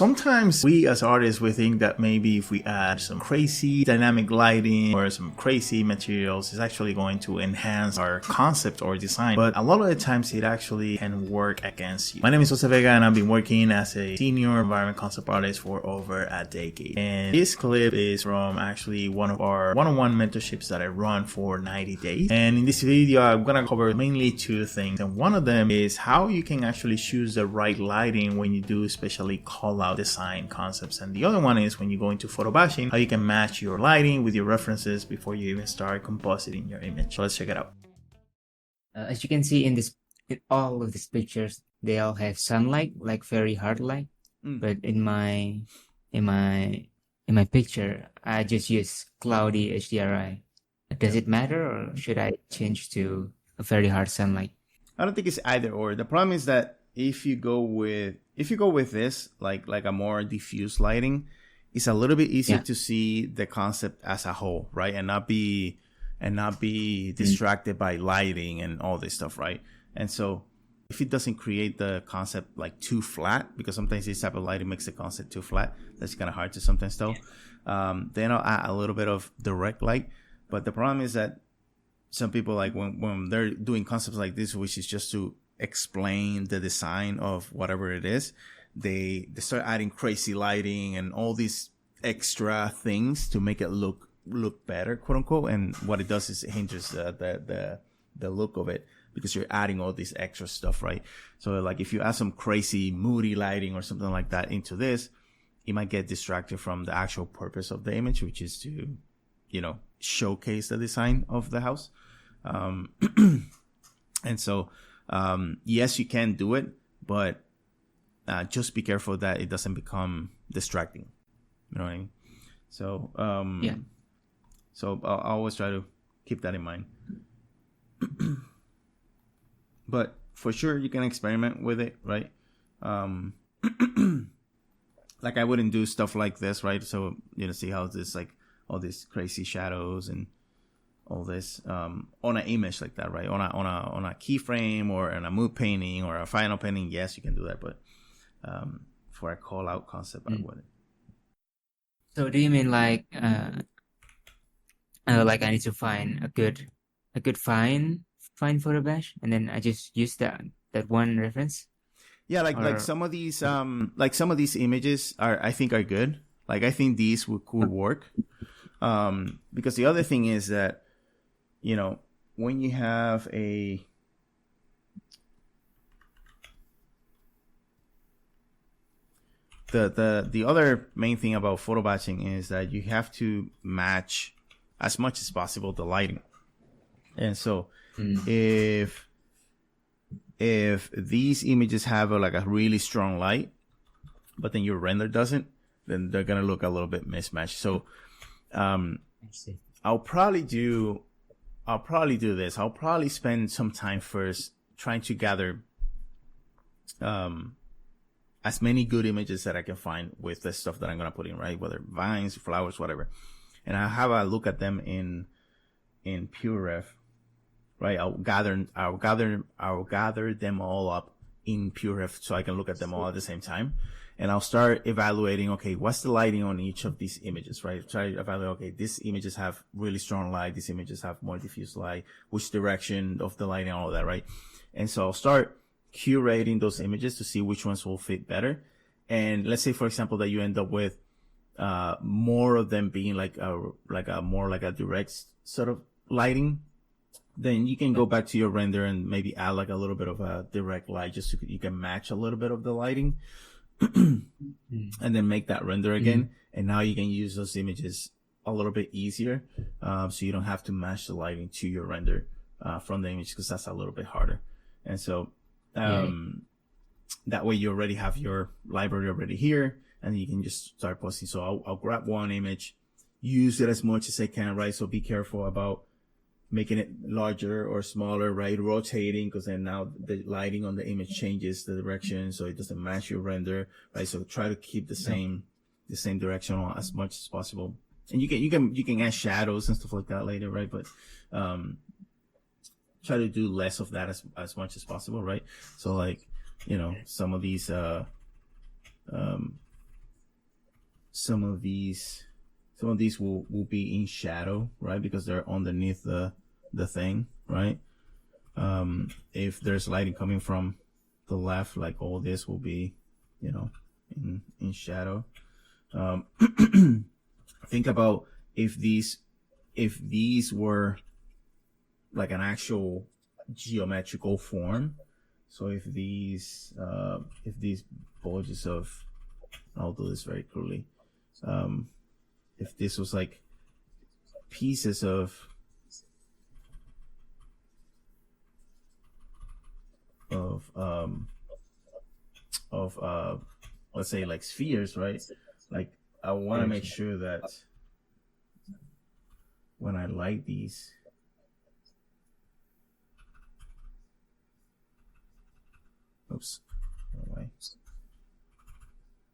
sometimes we as artists, we think that maybe if we add some crazy dynamic lighting or some crazy materials, it's actually going to enhance our concept or design. But a lot of the times it actually can work against you. My name is Vega, and I've been working as a senior environment concept artist for over a decade. And this clip is from actually one of our one-on-one mentorships that I run for 90 days. And in this video, I'm going to cover mainly two things. And one of them is how you can actually choose the right lighting when you do especially call out design concepts. And the other one is when you go into photobashing, how you can match your lighting with your references before you even start compositing your image. So let's check it out. As you can see in all of these pictures, they all have sunlight, like very hard light. But in my picture, I just use cloudy HDRI. Does it matter, or should I change to a very hard sunlight? I don't think it's either or. The problem is that if you go with this, like a more diffuse lighting, it's a little bit easier to see the concept as a whole, right? And not be distracted by lighting and all this stuff, right? And so if it doesn't create the concept like too flat, because sometimes this type of lighting makes the concept too flat, that's kind of hard to sometimes tell. Then I'll add a little bit of direct light. But the problem is that some people, like when they're doing concepts like this, which is just to explain the design of whatever it is, they start adding crazy lighting and all these extra things to make it look better, quote unquote. And what it does is it hinders the look of it, because you're adding all this extra stuff, right? So like if you add some crazy moody lighting or something like that into this, you might get distracted from the actual purpose of the image, which is to, showcase the design of the house. And so, yes, you can do it, but just be careful that it doesn't become distracting. You know what I mean? So, So I'll always try to keep that in mind. But for sure, you can experiment with it, right? Like I wouldn't do stuff like this, right? So, see how this, like all these crazy shadows and all this on an image like that, right? On a keyframe or in a mood painting or a final painting, yes, you can do that. But for a call out concept, I wouldn't. So do you mean like I need to find a good fine Photobash, and then I just use that one reference? Yeah, like some of these images I think are good. Like I think these could work. Because the other thing is that, when you have the other main thing about photobashing is that you have to match as much as possible the lighting. And so if these images have a really strong light, but then your render doesn't, then they're going to look a little bit mismatched. So I'll probably do this. I'll probably spend some time first trying to gather as many good images that I can find with the stuff that I'm gonna put in, right? Whether vines, flowers, whatever. And I'll have a look at them in PureRef, right? I'll gather them all up in PureRef so I can look at them all at the same time. And I'll start evaluating, okay, what's the lighting on each of these images, right? Try to evaluate, okay, these images have really strong light. These images have more diffuse light. Which direction of the lighting, all of that, right? And so I'll start curating those images to see which ones will fit better. And let's say, for example, that you end up with more of them being like a direct sort of lighting. Then you can go back to your render and maybe add like a little bit of a direct light just so you can match a little bit of the lighting. And then make that render again. And now you can use those images a little bit easier. So you don't have to match the lighting to your render from the image, because that's a little bit harder. And so that way you already have your library already here, and you can just start posting. So I'll grab one image, use it as much as I can, right? So be careful about making it larger or smaller, right? Rotating, because then now the lighting on the image changes the direction, so it doesn't match your render, right? So try to keep the same direction on as much as possible. And you can add shadows and stuff like that later, right? But try to do less of that as much as possible, right? So like, some of these some of these will be in shadow, right? Because they're underneath the thing, right? If there's lighting coming from the left, like all this will be, you know, in shadow. Think about if these were like an actual geometrical form. So if these bulges of, I'll do this very crudely. If this was like pieces of let's say like spheres, right? Like I want to make sure that when I light these, oops, wrong way.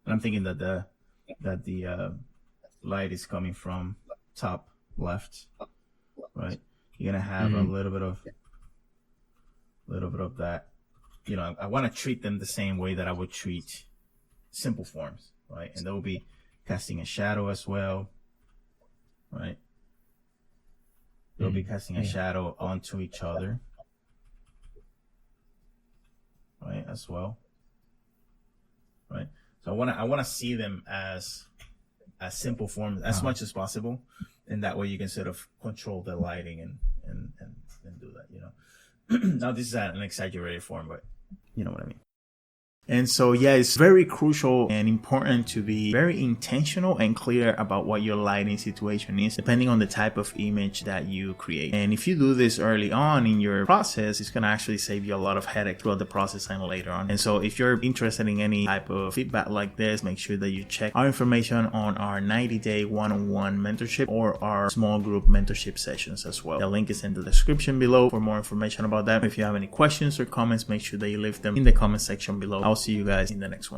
And I'm thinking that the light is coming from top left, right? You're gonna have a little bit of that. You know, I want to treat them the same way that I would treat simple forms, right? And they'll be casting a shadow as well, right? They'll be casting a shadow onto each other, right, as well, right? So I want to see them as simple forms as much as possible, and that way you can sort of control the lighting and do that, you know. Now this is an exaggerated form, but you know what I mean. And so, yeah, it's very crucial and important to be very intentional and clear about what your lighting situation is, depending on the type of image that you create. And if you do this early on in your process, it's going to actually save you a lot of headache throughout the process and later on. And so if you're interested in any type of feedback like this, make sure that you check our information on our 90-day one-on-one mentorship or our small group mentorship sessions as well. The link is in the description below for more information about that. If you have any questions or comments, make sure that you leave them in the comment section below. I'll see you guys in the next one.